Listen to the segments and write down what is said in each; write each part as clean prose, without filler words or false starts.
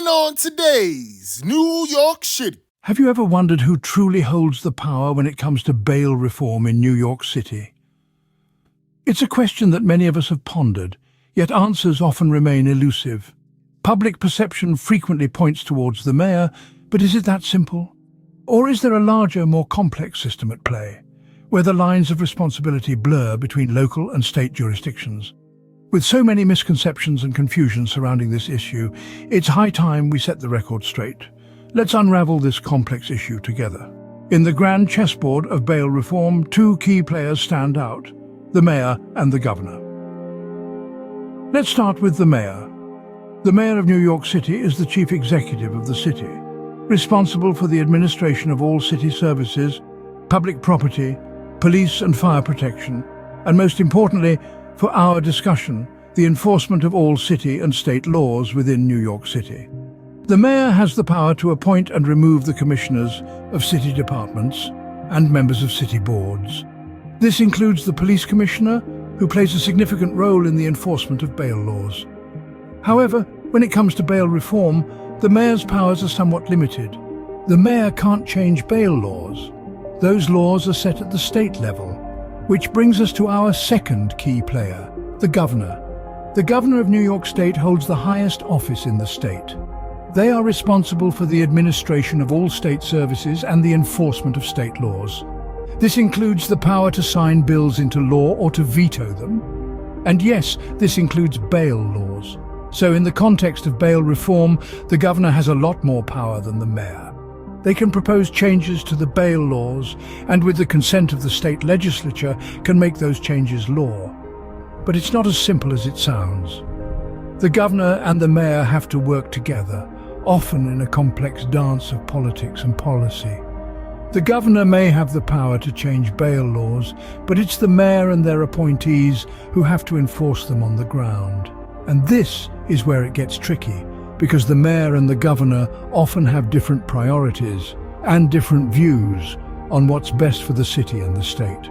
And on today's New York City. Have you ever wondered who truly holds the power when it comes to bail reform in New York City? It's a question that many of us have pondered, yet answers often remain elusive. Public perception frequently points towards the mayor, but is it that simple? Or is there a larger, more complex system at play, where the lines of responsibility blur between local and state jurisdictions? With so many misconceptions and confusion surrounding this issue, it's high time we set the record straight. Let's unravel this complex issue together. In the grand chessboard of bail reform, two key players stand out: the mayor and the governor. Let's start with the mayor. The mayor of New York City is the chief executive of the city, responsible for the administration of all city services, public property, police and fire protection, and most importantly, for our discussion, the enforcement of all city and state laws within New York City. The mayor has the power to appoint and remove the commissioners of city departments and members of city boards. This includes the police commissioner, who plays a significant role in the enforcement of bail laws. However, when it comes to bail reform, the mayor's powers are somewhat limited. The mayor can't change bail laws. Those laws are set at the state level. Which brings us to our second key player, the governor. The governor of New York State holds the highest office in the state. They are responsible for the administration of all state services and the enforcement of state laws. This includes the power to sign bills into law or to veto them. And yes, this includes bail laws. So in the context of bail reform, the governor has a lot more power than the mayor. They can propose changes to the bail laws and with the consent of the state legislature can make those changes law. But it's not as simple as it sounds. The governor and the mayor have to work together, often in a complex dance of politics and policy. The governor may have the power to change bail laws, but it's the mayor and their appointees who have to enforce them on the ground. And this is where it gets tricky, because the mayor and the governor often have different priorities and different views on what's best for the city and the state.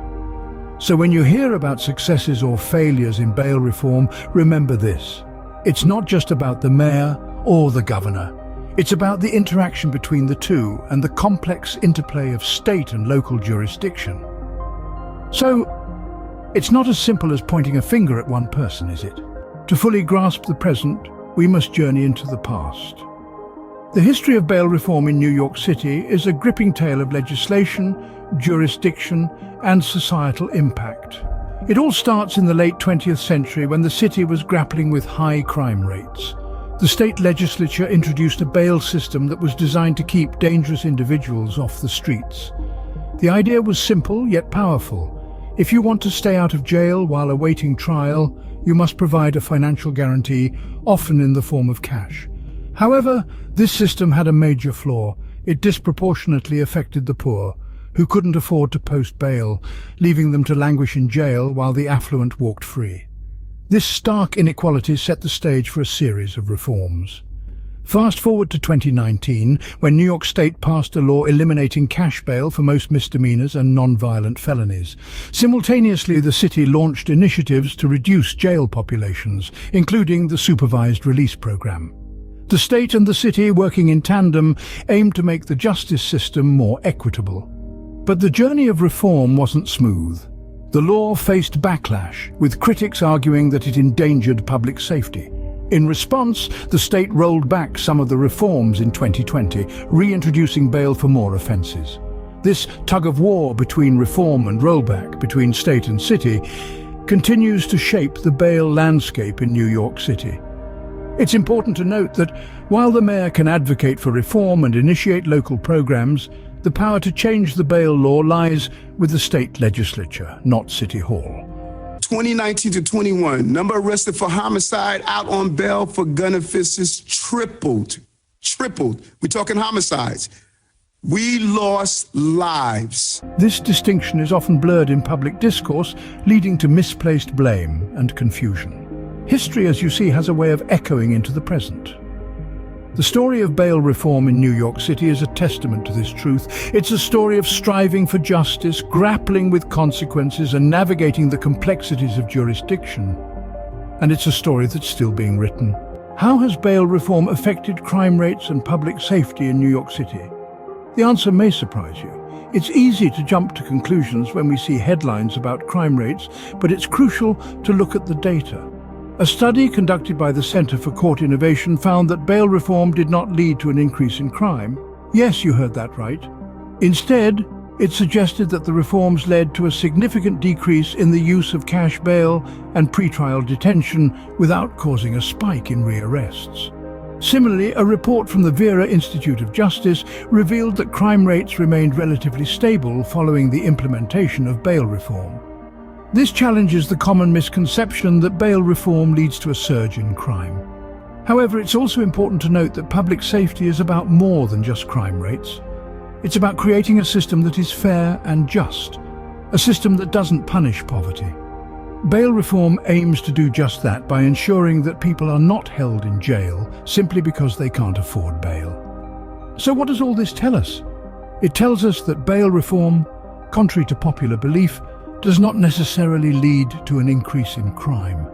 So when you hear about successes or failures in bail reform, remember this. It's not just about the mayor or the governor. It's about the interaction between the two and the complex interplay of state and local jurisdiction. So, it's not as simple as pointing a finger at one person, is it? To fully grasp the present, we must journey into the past. The history of bail reform in New York City is a gripping tale of legislation, jurisdiction, and societal impact. It all starts in the late 20th century when the city was grappling with high crime rates. The state legislature introduced a bail system that was designed to keep dangerous individuals off the streets. The idea was simple yet powerful. If you want to stay out of jail while awaiting trial, you must provide a financial guarantee, often in the form of cash. However, this system had a major flaw. It disproportionately affected the poor, who couldn't afford to post bail, leaving them to languish in jail while the affluent walked free. This stark inequality set the stage for a series of reforms. Fast forward to 2019, when New York State passed a law eliminating cash bail for most misdemeanors and non-violent felonies. Simultaneously, the city launched initiatives to reduce jail populations, including the supervised release program. The state and the city, working in tandem, aimed to make the justice system more equitable. But the journey of reform wasn't smooth. The law faced backlash, with critics arguing that it endangered public safety. In response, the state rolled back some of the reforms in 2020, reintroducing bail for more offences. This tug-of-war between reform and rollback, between state and city, continues to shape the bail landscape in New York City. It's important to note that while the mayor can advocate for reform and initiate local programs, the power to change the bail law lies with the state legislature, not City Hall. 2019 to 21, number arrested for homicide out on bail for gun offenses tripled. We're talking homicides. We lost lives. This distinction is often blurred in public discourse, leading to misplaced blame and confusion. History, as you see, has a way of echoing into the present. The story of bail reform in New York City is a testament to this truth. It's a story of striving for justice, grappling with consequences, and navigating the complexities of jurisdiction. And it's a story that's still being written. How has bail reform affected crime rates and public safety in New York City? The answer may surprise you. It's easy to jump to conclusions when we see headlines about crime rates, but it's crucial to look at the data. A study conducted by the Center for Court Innovation found that bail reform did not lead to an increase in crime. Yes, you heard that right. Instead, it suggested that the reforms led to a significant decrease in the use of cash bail and pretrial detention without causing a spike in rearrests. Similarly, a report from the Vera Institute of Justice revealed that crime rates remained relatively stable following the implementation of bail reform. This challenges the common misconception that bail reform leads to a surge in crime. However, it's also important to note that public safety is about more than just crime rates. It's about creating a system that is fair and just, a system that doesn't punish poverty. Bail reform aims to do just that by ensuring that people are not held in jail simply because they can't afford bail. So what does all this tell us? It tells us that bail reform, contrary to popular belief, does not necessarily lead to an increase in crime.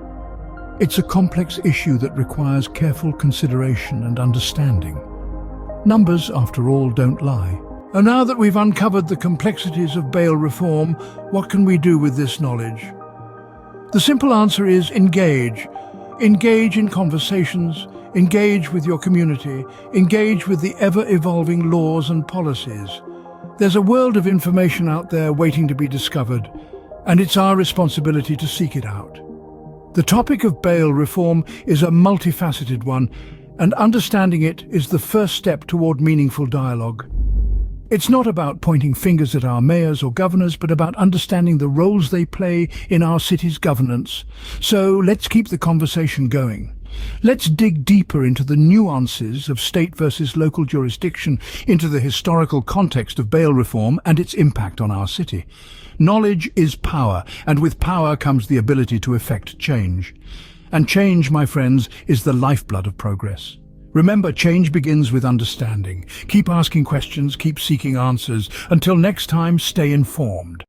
It's a complex issue that requires careful consideration and understanding. Numbers, after all, don't lie. And now that we've uncovered the complexities of bail reform, what can we do with this knowledge? The simple answer is engage. Engage in conversations, engage with your community, engage with the ever-evolving laws and policies. There's a world of information out there waiting to be discovered, and it's our responsibility to seek it out. The topic of bail reform is a multifaceted one, and understanding it is the first step toward meaningful dialogue. It's not about pointing fingers at our mayors or governors, but about understanding the roles they play in our city's governance. So let's keep the conversation going. Let's dig deeper into the nuances of state versus local jurisdiction, into the historical context of bail reform and its impact on our city. Knowledge is power, and with power comes the ability to effect change. And change, my friends, is the lifeblood of progress. Remember, change begins with understanding. Keep asking questions, keep seeking answers. Until next time, stay informed.